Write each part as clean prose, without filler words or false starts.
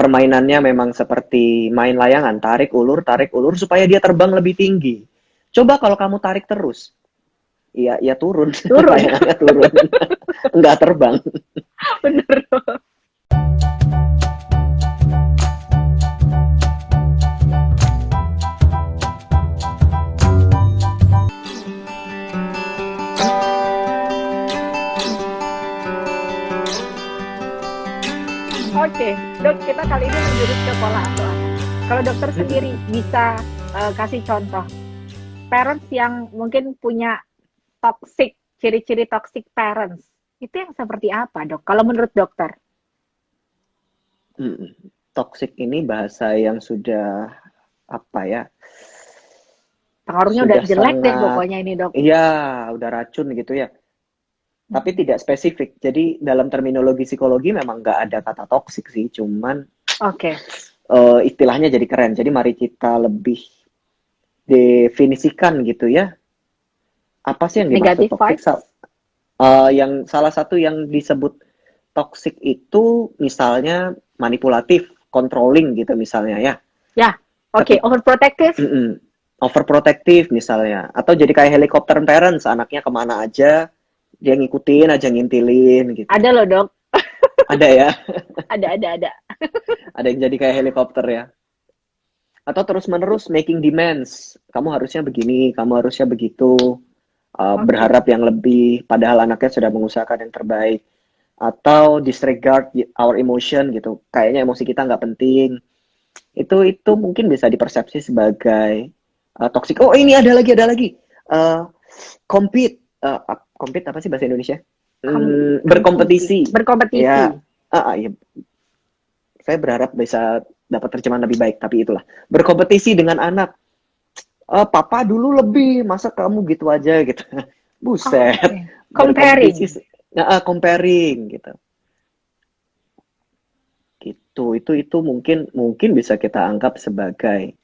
Permainannya memang seperti main layangan, tarik ulur supaya dia terbang lebih tinggi. Coba kalau kamu tarik terus, ya turun, Turun. layangannya turun, nggak terbang. Bener. Oke, dok, kita kali ini menjurus ke pola asuh anak. Kalau dokter sendiri bisa kasih contoh parents yang mungkin punya toxic, ciri-ciri toxic parents, itu yang seperti apa, dok? Kalau menurut dokter? Toxic ini bahasa yang sudah apa ya? Pengaruhnya udah Sudah jelek deh sangat, pokoknya ini, dok. iya, udah racun gitu ya. Tapi tidak spesifik. Jadi dalam terminologi psikologi memang nggak ada kata toxic sih, cuman Oke, istilahnya jadi keren. Jadi mari kita lebih definisikan gitu ya. Apa sih yang dimaksud negative toxic? vibes? Yang salah satu yang disebut toxic itu misalnya manipulatif, controlling gitu misalnya ya. Ya, oke, Ketik overprotective? overprotective misalnya, atau jadi kayak helikopter parents, anaknya kemana aja dia ngikutin aja, ngintilin gitu. Ada loh, dok. Ada ya, Ada. ada yang jadi kayak helikopter ya. Atau terus menerus making demands, kamu harusnya begini, kamu harusnya begitu. Oke. Berharap yang lebih, padahal anaknya sudah mengusahakan yang terbaik. Atau disregard our emotion gitu, kayaknya emosi kita nggak penting. Itu mungkin bisa dipersepsi sebagai toxic. Oh, ini ada lagi uh, compete. Compete apa sih bahasa Indonesia? Kompetisi. Berkompetisi Berkompetisi. ya. Ya, saya berharap bisa dapat terjemahan lebih baik, tapi itulah, berkompetisi dengan anak. Papa dulu lebih, masa kamu gitu aja gitu. Buset, Oke. berkompetisi, Comparing. comparing gitu. Gitu, itu mungkin bisa kita anggap sebagai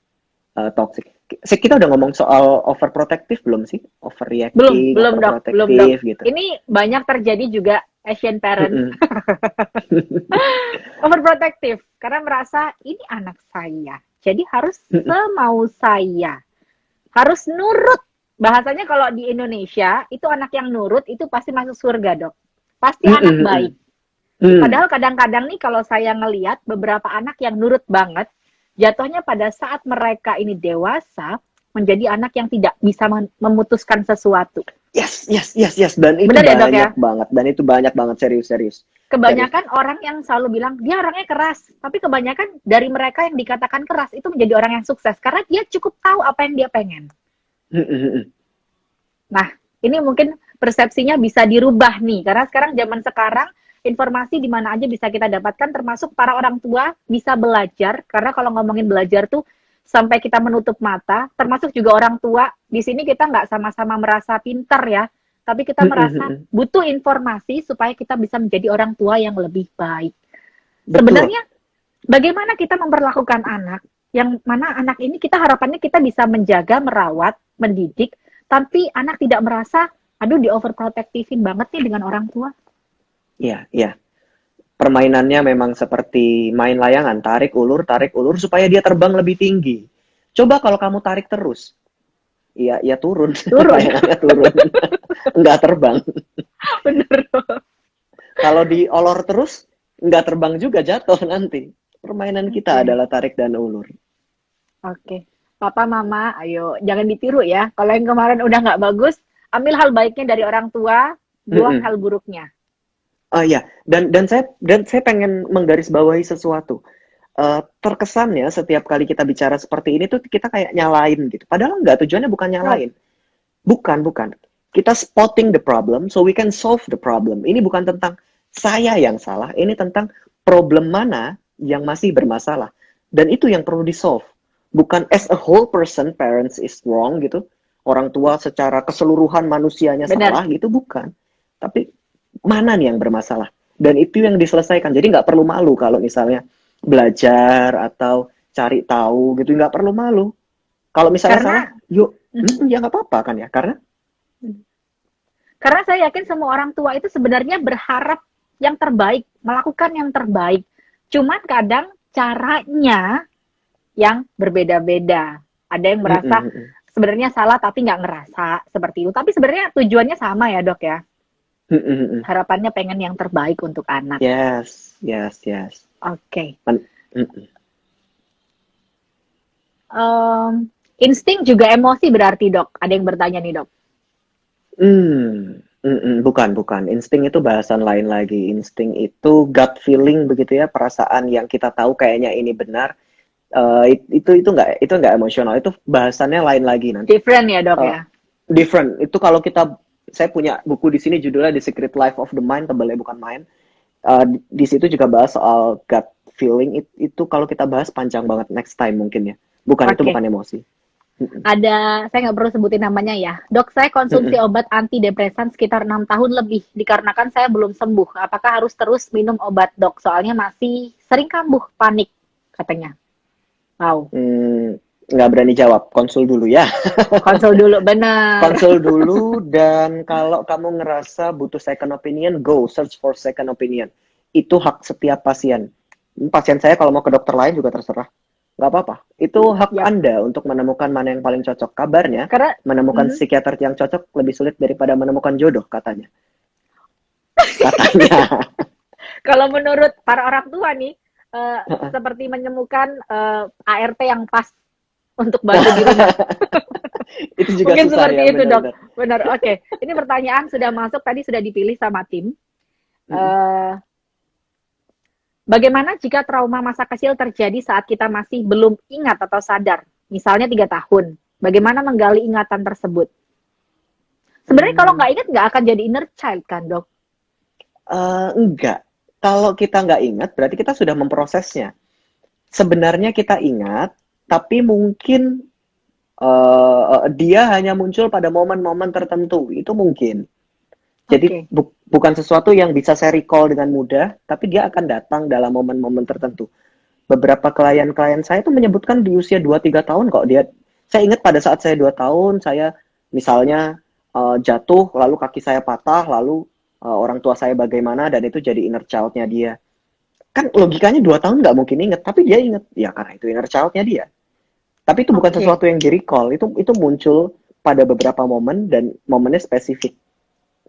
toxic. Kita udah ngomong soal overprotective belum sih? Belum, Overreacting, belum dok, belum dok. overprotective gitu. Ini banyak terjadi juga Asian parent Mm-mm. overprotective karena merasa ini anak saya, jadi harus semau saya, harus nurut. Bahasanya kalau di Indonesia itu anak yang nurut itu pasti masuk surga dok, pasti anak baik. Padahal kadang-kadang nih kalau saya ngelihat beberapa anak yang nurut banget, jatuhnya pada saat mereka ini dewasa menjadi anak yang tidak bisa memutuskan sesuatu. Yes. Dan itu Benar ya dok ya? banyak banget, serius. Kebanyakan orang yang selalu bilang dia orangnya keras, tapi kebanyakan dari mereka yang dikatakan keras itu menjadi orang yang sukses karena dia cukup tahu apa yang dia pengen. Nah, ini mungkin persepsinya bisa dirubah nih, karena zaman sekarang informasi di mana aja bisa kita dapatkan, termasuk para orang tua bisa belajar, karena kalau ngomongin belajar tuh sampai kita menutup mata, termasuk juga orang tua. Di sini kita nggak sama-sama merasa pinter ya, tapi kita merasa butuh informasi supaya kita bisa menjadi orang tua yang lebih baik. Betul. Sebenarnya bagaimana kita memperlakukan anak, yang mana anak ini kita harapannya kita bisa menjaga, merawat, mendidik, tapi anak tidak merasa, aduh di overprotectivin banget nih dengan orang tua. Iya. Permainannya memang seperti main layangan, tarik ulur supaya dia terbang lebih tinggi. Coba kalau kamu tarik terus, ya turun, Turun. layangannya turun, nggak terbang. Bener. Kalau diolor terus, nggak terbang juga, jatuh nanti. Permainan kita Oke. adalah tarik dan ulur. Oke. Papa, mama, ayo jangan ditiru ya. Kalau yang kemarin udah nggak bagus, ambil hal baiknya dari orang tua, buang hal buruknya. Ya, dan saya pengen menggarisbawahi sesuatu. Terkesannya setiap kali kita bicara seperti ini tuh kita kayak nyalain gitu. Padahal enggak, tujuannya bukan Nope. nyalain. Bukan. Kita spotting the problem so we can solve the problem. Ini bukan tentang saya yang salah, ini tentang problem mana yang masih bermasalah. Dan itu yang perlu di-solve. Bukan as a whole person, parents is wrong gitu. Orang tua secara keseluruhan manusianya Benar. salah gitu, bukan. Tapi mana nih yang bermasalah? Dan itu yang diselesaikan. Jadi nggak perlu malu kalau misalnya belajar atau cari tahu gitu, nggak perlu malu. Kalau misalnya Karena salah, yuk, ya nggak apa-apa kan ya, Karena saya yakin semua orang tua itu sebenarnya berharap yang terbaik, melakukan yang terbaik. Cuman kadang caranya yang berbeda-beda. Ada yang merasa sebenarnya salah tapi nggak ngerasa seperti itu. Tapi sebenarnya tujuannya sama ya dok ya. Harapannya pengen yang terbaik untuk anak. Yes. Oke. Insting juga emosi berarti dok. Ada yang bertanya nih dok. Bukan. Insting itu bahasan lain lagi. Insting itu gut feeling begitu ya, perasaan yang kita tahu kayaknya ini benar. Itu nggak emosional. Itu bahasannya lain lagi nanti. Different ya dok ya. Different. Itu kalau saya punya buku di sini judulnya The Secret Life of the Mind, tebalnya bukan main. Di situ juga bahas soal gut feeling. Itu kalau kita bahas panjang banget, next time mungkin ya. Itu bukan emosi. Ada, saya nggak perlu sebutin namanya ya. Dok, saya konsumsi obat antidepresan sekitar 6 tahun lebih. Dikarenakan saya belum sembuh. Apakah harus terus minum obat dok? Soalnya masih sering kambuh, panik katanya. Wow. Nggak berani jawab. Konsul dulu ya. Konsul dulu, benar. Konsul dulu, dan kalau kamu ngerasa butuh second opinion, go search for second opinion. Itu hak setiap pasien. Pasien saya kalau mau ke dokter lain juga terserah. Nggak apa-apa. Itu hak Anda untuk menemukan mana yang paling cocok. Kabarnya, menemukan psikiater yang cocok lebih sulit daripada menemukan jodoh, katanya. Katanya. Kalau menurut para orang tua nih, seperti menemukan ART yang pas untuk bantu di rumah. Itu juga mungkin susah, seperti ya, itu dok. Benar. Oke. Ini pertanyaan sudah masuk, tadi sudah dipilih sama tim. Bagaimana jika trauma masa kecil terjadi saat kita masih belum ingat atau sadar? Misalnya 3 tahun. Bagaimana menggali ingatan tersebut? Sebenarnya kalau nggak ingat nggak akan jadi inner child kan dok? Enggak. Kalau kita nggak ingat berarti kita sudah memprosesnya. Sebenarnya kita ingat, tapi mungkin dia hanya muncul pada momen-momen tertentu. Itu mungkin. Jadi bukan sesuatu yang bisa saya recall dengan mudah, tapi dia akan datang dalam momen-momen tertentu. Beberapa klien-klien saya itu menyebutkan di usia 2-3 tahun kok dia. Saya ingat pada saat saya 2 tahun, saya misalnya jatuh, lalu kaki saya patah, lalu orang tua saya bagaimana, dan itu jadi inner child-nya dia. Kan logikanya 2 tahun nggak mungkin ingat, tapi dia ingat. Ya karena itu inner child-nya dia. Tapi itu bukan sesuatu yang di-recall, itu muncul pada beberapa momen, dan momennya spesifik.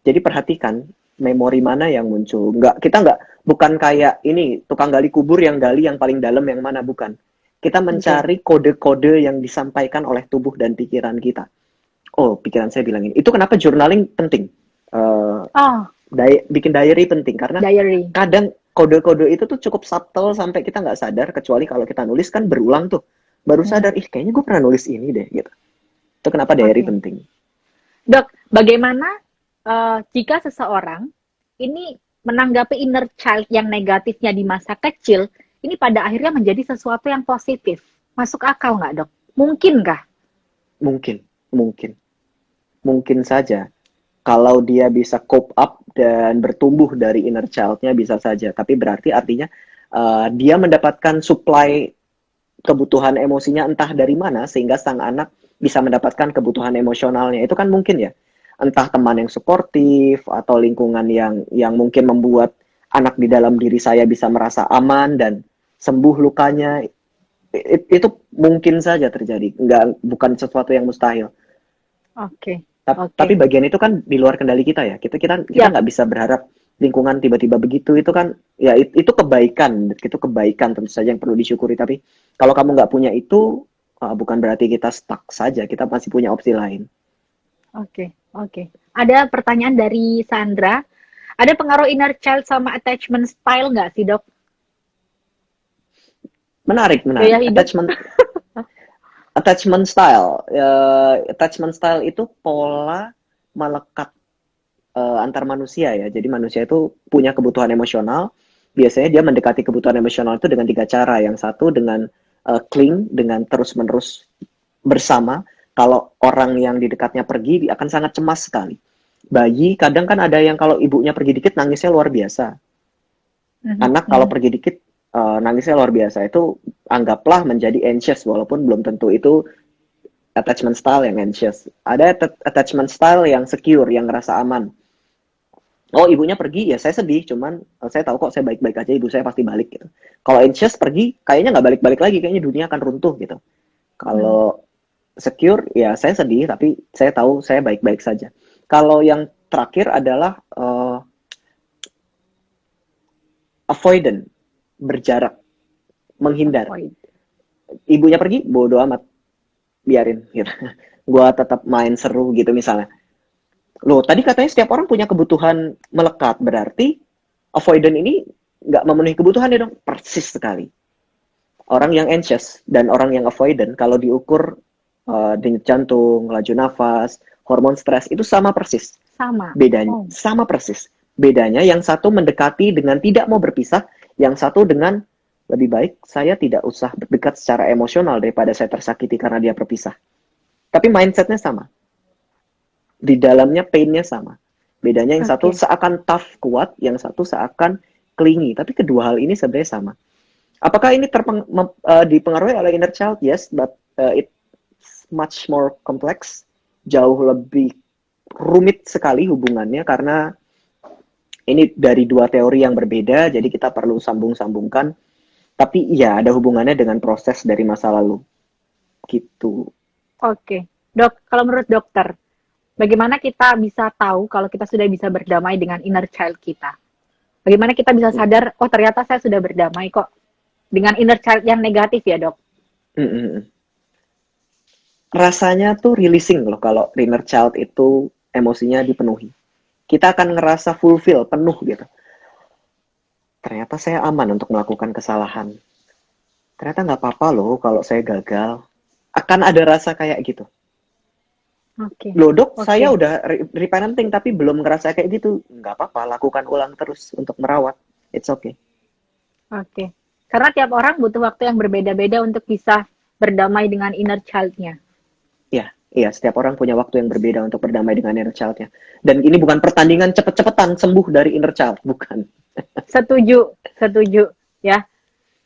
Jadi perhatikan memori mana yang muncul. Bukan kayak ini tukang gali kubur yang gali yang paling dalam yang mana, bukan. Kita mencari kode-kode yang disampaikan oleh tubuh dan pikiran kita. Oh, pikiran saya bilang ini. Itu kenapa journaling penting. Bikin diary penting karena kadang kode-kode itu tuh cukup subtle sampai kita nggak sadar, kecuali kalau kita nulis kan berulang tuh. Baru sadar, kayaknya gue pernah nulis ini deh gitu. Itu kenapa diary penting. Dok, bagaimana jika seseorang ini menanggapi inner child yang negatifnya di masa kecil, ini pada akhirnya menjadi sesuatu yang positif. Masuk akal nggak, dok? Mungkinkah? Mungkin saja. Kalau dia bisa cope up dan bertumbuh dari inner child-nya bisa saja. Tapi berarti artinya dia mendapatkan supply kebutuhan emosinya entah dari mana, sehingga sang anak bisa mendapatkan kebutuhan emosionalnya. Itu kan mungkin ya. Entah teman yang suportif atau lingkungan yang mungkin membuat anak di dalam diri saya bisa merasa aman dan sembuh lukanya. Itu mungkin saja terjadi, bukan sesuatu yang mustahil. Tapi bagian itu kan di luar kendali kita ya. Kita nggak bisa berharap lingkungan tiba-tiba begitu. Itu kan ya itu kebaikan tentu saja yang perlu disyukuri. Tapi kalau kamu nggak punya itu, bukan berarti kita stuck saja. Kita masih punya opsi lain. Oke. Ada pertanyaan dari Sandra. Ada pengaruh inner child sama attachment style nggak sih, dok? Menarik. Attachment style. Attachment style itu pola melekat antar manusia ya. Jadi manusia itu punya kebutuhan emosional. Biasanya dia mendekati kebutuhan emosional itu dengan 3 cara. Yang satu dengan cling, dengan terus-menerus bersama. Kalau orang yang di dekatnya pergi, dia akan sangat cemas sekali. Bayi, kadang kan ada yang kalau ibunya pergi dikit, nangisnya luar biasa. Anak kalau pergi dikit, nangisnya luar biasa. Itu anggaplah menjadi anxious, walaupun belum tentu itu attachment style yang anxious. Ada attachment style yang secure, yang ngerasa aman. Oh, ibunya pergi, ya saya sedih, cuman saya tahu kok saya baik-baik aja, ibu saya pasti balik gitu. Kalau anxious pergi, kayaknya nggak balik-balik lagi, kayaknya dunia akan runtuh gitu. Hmm. Kalau secure, ya saya sedih, tapi saya tahu saya baik-baik saja. Kalau yang terakhir adalah avoidant, berjarak, menghindar. Avoid. Ibunya pergi, bodo amat, biarin gitu. Gua tetap main seru gitu misalnya. Loh, tadi katanya setiap orang punya kebutuhan melekat, berarti avoidant ini nggak memenuhi kebutuhan ya dong? Persis sekali. Orang yang anxious dan orang yang avoidant, kalau diukur denyut jantung, laju nafas, hormon stres, itu sama persis. Sama. Bedanya, Oh, sama persis. Bedanya yang satu mendekati dengan tidak mau berpisah, yang satu dengan lebih baik saya tidak usah dekat secara emosional daripada saya tersakiti karena dia berpisah. Tapi mindsetnya sama. Di dalamnya painnya sama. Bedanya yang satu oke. seakan tough, kuat, yang satu seakan clingy. Tapi kedua hal ini sebenarnya sama. Apakah ini dipengaruhi oleh inner child? Yes, but it's much more complex. Jauh lebih rumit sekali hubungannya karena ini dari dua teori yang berbeda, jadi kita perlu sambung-sambungkan. Tapi ya ada hubungannya dengan proses dari masa lalu. Gitu. Oke. Dok, kalau menurut dokter, bagaimana kita bisa tahu kalau kita sudah bisa berdamai dengan inner child kita? Bagaimana kita bisa sadar, oh ternyata saya sudah berdamai kok dengan inner child yang negatif ya, Dok? Mm-mm. Rasanya tuh releasing loh kalau inner child itu emosinya dipenuhi. Kita akan ngerasa fulfill, penuh gitu. Ternyata saya aman untuk melakukan kesalahan. Ternyata nggak apa-apa loh kalau saya gagal. Akan ada rasa kayak gitu. Oke. Loh dok, Oke. saya udah reparenting tapi belum ngerasa kayak gitu. Nggak apa-apa, lakukan ulang terus untuk merawat. It's okay. Oke. Karena tiap orang butuh waktu yang berbeda-beda untuk bisa berdamai dengan inner child-nya. Iya, iya, setiap orang punya waktu yang berbeda untuk berdamai dengan inner child-nya. Dan ini bukan pertandingan cepet-cepetan sembuh dari inner child, bukan. Setuju, setuju. Ya,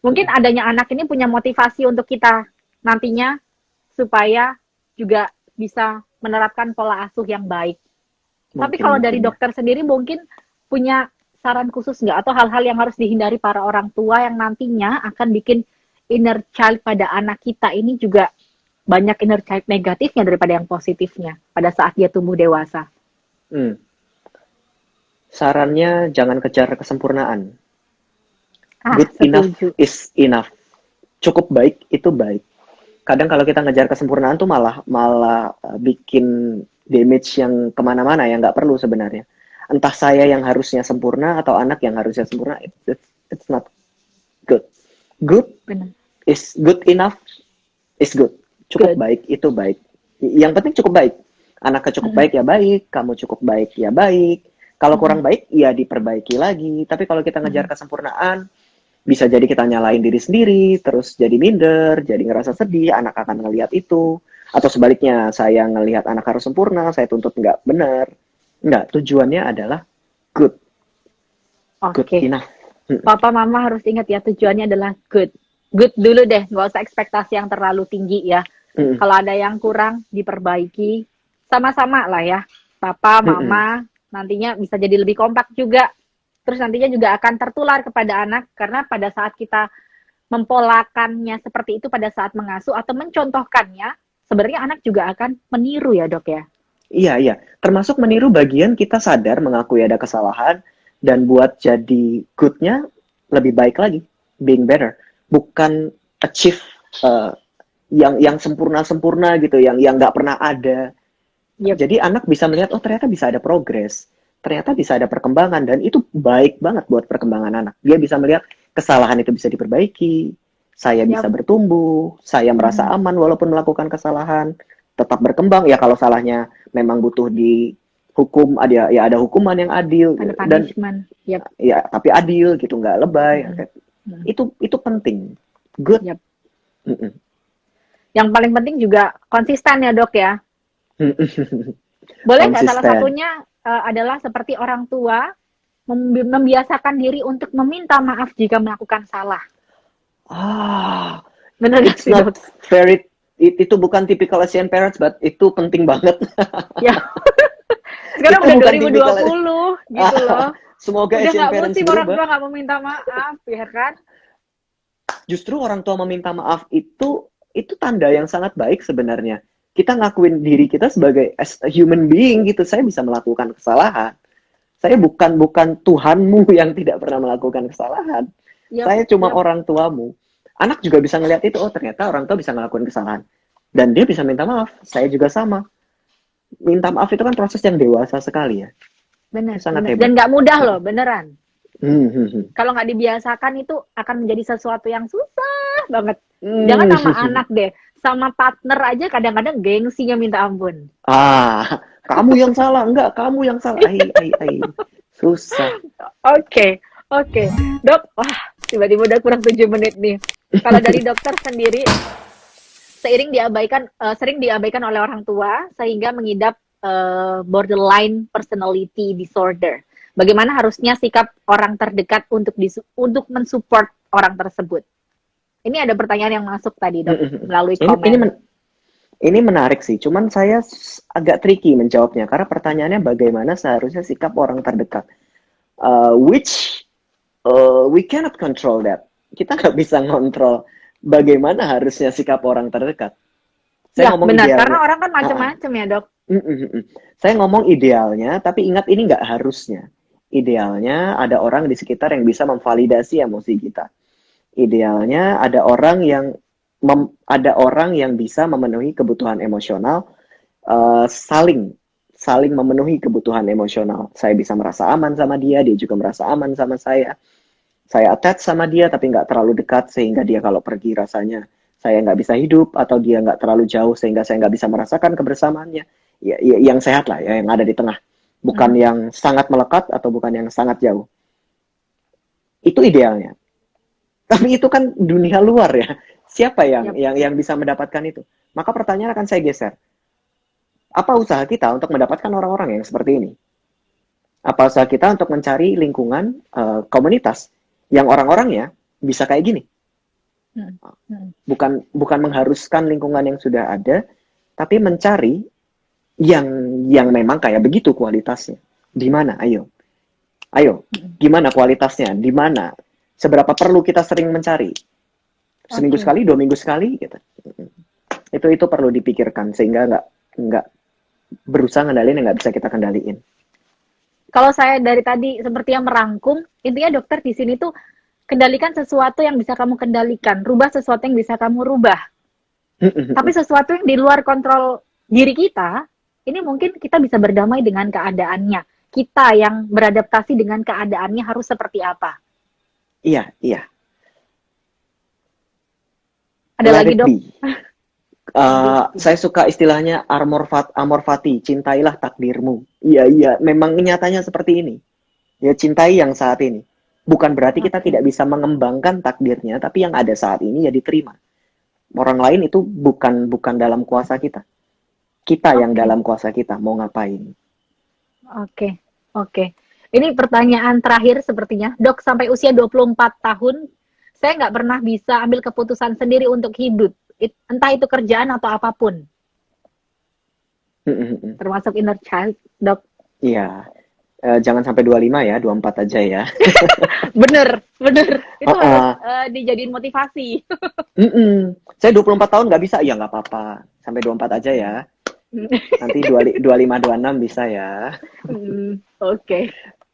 mungkin adanya anak ini punya motivasi untuk kita nantinya supaya juga bisa menerapkan pola asuh yang baik. Tapi Mungkin, kalau dari mungkin ya. dokter sendiri mungkin punya saran khusus nggak atau hal-hal yang harus dihindari para orang tua yang nantinya akan bikin inner child pada anak kita ini juga banyak inner child negatifnya daripada yang positifnya pada saat dia tumbuh dewasa. Hmm. Sarannya jangan kejar kesempurnaan. Ah, Good enough setuju. is enough. Cukup baik itu baik. Kadang kalau kita ngejar kesempurnaan tuh malah malah bikin damage yang kemana-mana yang nggak perlu sebenarnya. Entah saya yang harusnya sempurna atau anak yang harusnya sempurna, it's not good. Good Benar. is good enough is good. Cukup Good. baik itu baik. Yang penting cukup baik. Anaknya cukup baik ya baik, kamu cukup baik ya baik. Kalau kurang baik ya diperbaiki lagi. Tapi kalau kita ngejar kesempurnaan, bisa jadi kita nyalain diri sendiri, terus jadi minder, jadi ngerasa sedih, anak akan ngelihat itu. Atau sebaliknya, saya ngelihat anak harus sempurna, saya tuntut nggak benar. Nggak, tujuannya adalah good. Good Oke. enough. Papa mama harus ingat ya tujuannya adalah good. Good dulu deh, nggak usah ekspektasi yang terlalu tinggi ya. Kalau ada yang kurang diperbaiki, sama-sama lah ya. Papa, mama nantinya bisa jadi lebih kompak juga. Terus nantinya juga akan tertular kepada anak karena pada saat kita mempolakannya seperti itu pada saat mengasuh atau mencontohkannya, sebenarnya anak juga akan meniru ya, Dok ya. Iya, iya. Termasuk meniru bagian kita sadar mengakui ada kesalahan dan buat jadi good-nya lebih baik lagi, being better. Bukan achieve yang sempurna-sempurna gitu, yang nggak pernah ada. Yep. Jadi anak bisa melihat, oh ternyata bisa ada progres, ternyata bisa ada perkembangan, dan itu baik banget buat perkembangan anak. Dia bisa melihat kesalahan itu bisa diperbaiki, saya bisa bertumbuh, saya merasa aman walaupun melakukan kesalahan, tetap berkembang. Ya kalau salahnya memang butuh dihukum, ada hukuman yang adil, Ada dan punishment. ya tapi adil gitu, nggak lebay. Itu penting. Good. Yep. Yang paling penting juga konsisten ya, Dok ya. Boleh nggak salah satunya adalah seperti orang tua membiasakan diri untuk meminta maaf jika melakukan salah. Benar nggak sih, Dok? Very, itu bukan typical Asian parents, but itu penting banget. Ya. Sekarang udah 2020. gitu loh. Semoga Udah Asian nggak parents musim orang berubah. tua nggak mau minta maaf, ya kan? Justru orang tua meminta maaf itu tanda yang sangat baik sebenarnya. Kita ngakuin diri kita sebagai as a human being gitu. Saya bisa melakukan kesalahan. Saya bukan Tuhanmu yang tidak pernah melakukan kesalahan. Yap, Saya cuma yap. orang tuamu. Anak juga bisa ngeliat itu, oh ternyata orang tua bisa ngelakuin kesalahan. Dan dia bisa minta maaf. Saya juga sama. Minta maaf itu kan proses yang dewasa sekali ya. Bener, Itu sangat bener. hebat. Dan nggak mudah loh, beneran. Hmm. Kalau nggak dibiasakan itu akan menjadi sesuatu yang susah banget. Jangan sama Hmm. anak deh, sama partner aja kadang-kadang gengsinya minta ampun. Kamu yang salah. Enggak, kamu yang salah. Ai. Susah. Oke, oke. Dok, wah, tiba-tiba udah kurang 7 menit nih. Kalau dari dokter sendiri, sering diabaikan oleh orang tua sehingga mengidap borderline personality disorder. Bagaimana harusnya sikap orang terdekat untuk mensupport orang tersebut? Ini ada pertanyaan yang masuk tadi, Dok, melalui Ini komen. ini menarik sih. Cuman saya agak tricky menjawabnya karena pertanyaannya bagaimana seharusnya sikap orang terdekat. Which we cannot control that. Kita nggak bisa ngontrol bagaimana harusnya sikap orang terdekat. Saya Ya, ngomong benar. idealnya. Karena orang kan Ah, ah. macam-macam ya, Dok. Saya ngomong idealnya, tapi ingat ini nggak harusnya. Idealnya ada orang di sekitar yang bisa memvalidasi emosi kita. Idealnya ada orang yang bisa memenuhi kebutuhan emosional, saling memenuhi kebutuhan emosional. Saya bisa merasa aman sama dia, dia juga merasa aman sama saya. Saya attach sama dia tapi nggak terlalu dekat sehingga dia kalau pergi rasanya saya nggak bisa hidup, atau dia nggak terlalu jauh sehingga saya nggak bisa merasakan kebersamaannya. Ya, yang sehat lah ya, yang ada di tengah. Bukan yang sangat melekat atau bukan yang sangat jauh. Itu idealnya. Tapi itu kan dunia luar ya. Siapa yang Yap. yang bisa mendapatkan itu? Maka pertanyaan akan saya geser. Apa usaha kita untuk mendapatkan orang-orang yang seperti ini? Apa usaha kita untuk mencari lingkungan komunitas yang orang-orangnya bisa kayak gini? Bukan mengharuskan lingkungan yang sudah ada, tapi mencari yang memang kayak begitu kualitasnya. Di mana? Ayo, gimana kualitasnya? Di mana? Seberapa perlu kita sering mencari? Seminggu sekali, 2 minggu sekali, gitu. Itu perlu dipikirkan sehingga nggak berusaha ngendaliin yang nggak bisa kita kendaliin. Kalau saya dari tadi seperti yang merangkum, intinya dokter di sini tuh kendalikan sesuatu yang bisa kamu kendalikan, rubah sesuatu yang bisa kamu rubah. Tapi sesuatu yang di luar kontrol diri kita, ini mungkin kita bisa berdamai dengan keadaannya. Kita yang beradaptasi dengan keadaannya harus seperti apa? Iya. Ada Let lagi, it Dok? be. Saya suka istilahnya amor fati, cintailah takdirmu. Iya, memang nyatanya seperti ini. Ya, cintai yang saat ini. Bukan berarti kita tidak bisa mengembangkan takdirnya, tapi yang ada saat ini ya diterima. Orang lain itu bukan dalam kuasa kita. Kita yang dalam kuasa kita, mau ngapain. Oke. Ini pertanyaan terakhir sepertinya. Dok, sampai usia 24 tahun, saya nggak pernah bisa ambil keputusan sendiri untuk hidup. Entah itu kerjaan atau apapun. Termasuk inner child, Dok. Iya. Jangan sampai 25 ya, 24 aja ya. Bener. Itu harus dijadiin motivasi. Saya 24 tahun nggak bisa, ya nggak apa-apa. Sampai 24 aja ya. Nanti 25, 26 bisa ya. Oke.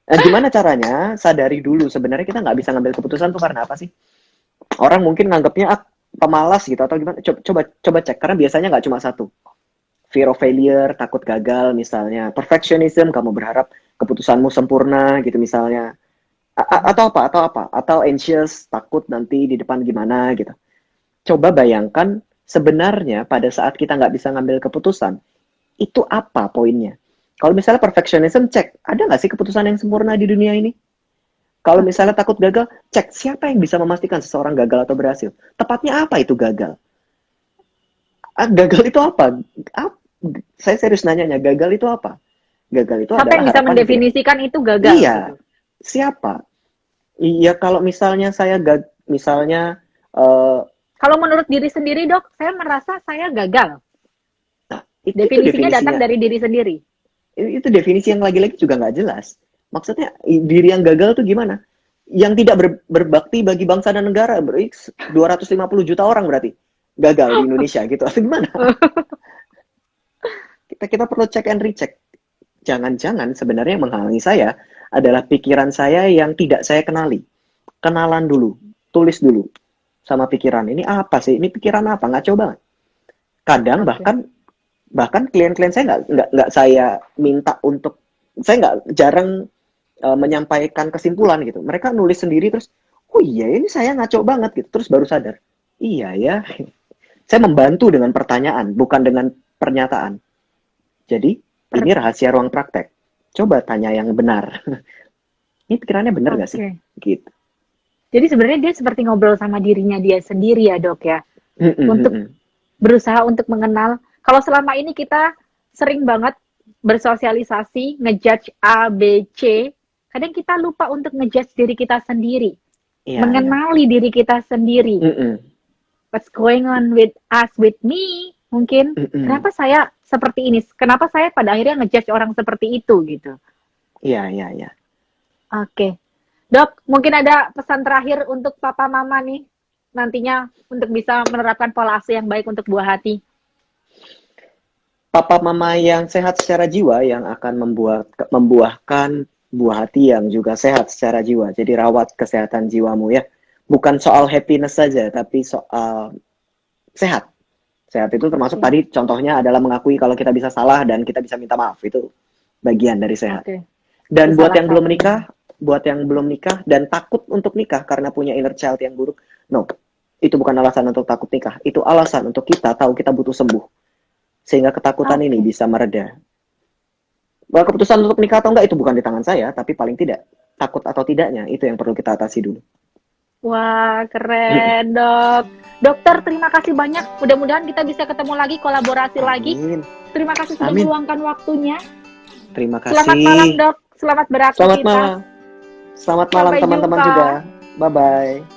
Nah, gimana caranya? Sadari dulu. Sebenarnya kita nggak bisa ngambil keputusan tuh karena apa sih? Orang mungkin nganggapnya pemalas gitu atau gimana? Coba cek. Karena biasanya nggak cuma satu. Fear of failure, takut gagal misalnya. Perfectionism, kamu berharap keputusanmu sempurna gitu misalnya. Atau apa? Atau anxious, takut nanti di depan gimana gitu. Coba bayangkan sebenarnya pada saat kita nggak bisa ngambil keputusan, itu apa poinnya? Kalau misalnya perfectionism, cek, ada nggak sih keputusan yang sempurna di dunia ini? Kalau misalnya takut gagal, cek siapa yang bisa memastikan seseorang gagal atau berhasil. Tepatnya apa itu gagal? Gagal itu apa? Saya serius nanyanya, gagal itu apa? Gagal itu Siapa adalah yang bisa mendefinisikan itu gagal? Iya, gitu. Siapa? Iya, kalau misalnya saya kalau menurut diri sendiri, Dok, saya merasa saya gagal. Nah, itu definisinya datang dari diri sendiri. Itu definisi yang lagi-lagi juga nggak jelas. Maksudnya diri yang gagal tuh gimana? Yang tidak berbakti bagi bangsa dan negara, 250 juta orang berarti gagal di Indonesia gitu. Atau gimana? Kita perlu check and recheck. Jangan-jangan sebenarnya yang menghalangi saya adalah pikiran saya yang tidak saya kenali. Kenalan dulu, tulis dulu sama pikiran. Ini apa sih? Ini pikiran apa? Ngaco banget. Kadang bahkan klien-klien saya nggak saya minta untuk, saya nggak jarang menyampaikan kesimpulan gitu. Mereka nulis sendiri terus, oh iya ini saya ngaco banget gitu. Terus baru sadar, iya ya. Saya membantu dengan pertanyaan, bukan dengan pernyataan. Jadi ini rahasia ruang praktek. Coba tanya yang benar. Ini pikirannya benar nggak sih? Gitu. Jadi sebenarnya dia seperti ngobrol sama dirinya dia sendiri ya dok ya. Untuk berusaha untuk mengenal. Kalau selama ini kita sering banget bersosialisasi, ngejudge A, B, C. Kadang kita lupa untuk ngejudge diri kita sendiri. Mengenali diri kita sendiri. What's going on with us, with me? Mungkin, kenapa saya seperti ini? Kenapa saya pada akhirnya ngejudge orang seperti itu gitu? Iya. Oke. Dok, mungkin ada pesan terakhir untuk papa mama nih nantinya untuk bisa menerapkan pola asuh yang baik untuk buah hati. Papa mama yang sehat secara jiwa yang akan membuahkan buah hati yang juga sehat secara jiwa. Jadi rawat kesehatan jiwamu ya. Bukan soal happiness saja, tapi soal sehat. Sehat itu termasuk tadi contohnya adalah mengakui kalau kita bisa salah dan kita bisa minta maaf. Itu bagian dari sehat. Dan buat yang belum nikah dan takut untuk nikah karena punya inner child yang buruk, no, itu bukan alasan untuk takut nikah. Itu alasan untuk kita tahu kita butuh sembuh, sehingga ketakutan ini bisa mereda. Bahwa keputusan untuk nikah atau enggak itu bukan di tangan saya, tapi paling tidak takut atau tidaknya itu yang perlu kita atasi dulu. Wah, keren dok. Dokter, terima kasih banyak. Mudah-mudahan kita bisa ketemu lagi, kolaborasi lagi. Terima kasih sudah meluangkan waktunya. Terima kasih. Selamat malam dok. Selamat beraktivitas. Selamat malam. Selamat malam teman-teman juga. Bye-bye.